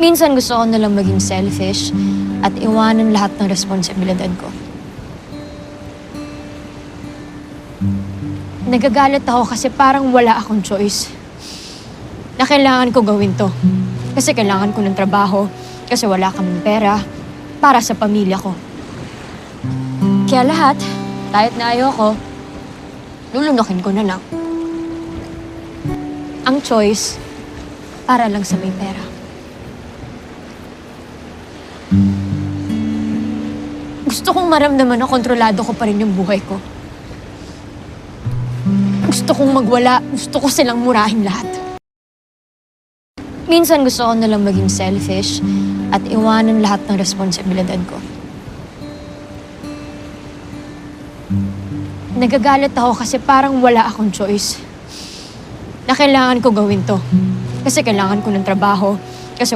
Minsan gusto ko nalang maging selfish at iwanan lahat ng responsibilidad ko. Nagagalit ako kasi parang wala akong choice. Na kailangan ko gawin to. Kasi kailangan ko ng trabaho, kasi wala kaming pera para sa pamilya ko. Kaya lahat, kahit na ayoko, lulunukin ko na lang. Ang choice, para lang sa may pera. Gusto kong maramdaman na kontrolado ko pa rin yung buhay ko. Gusto kong magwala, gusto ko silang murahin lahat. Minsan gusto ko nalang maging selfish at iwanan lahat ng responsibilidad ko. Nagagalit ako kasi parang wala akong choice. Na kailangan ko gawin to. Kasi kailangan ko ng trabaho,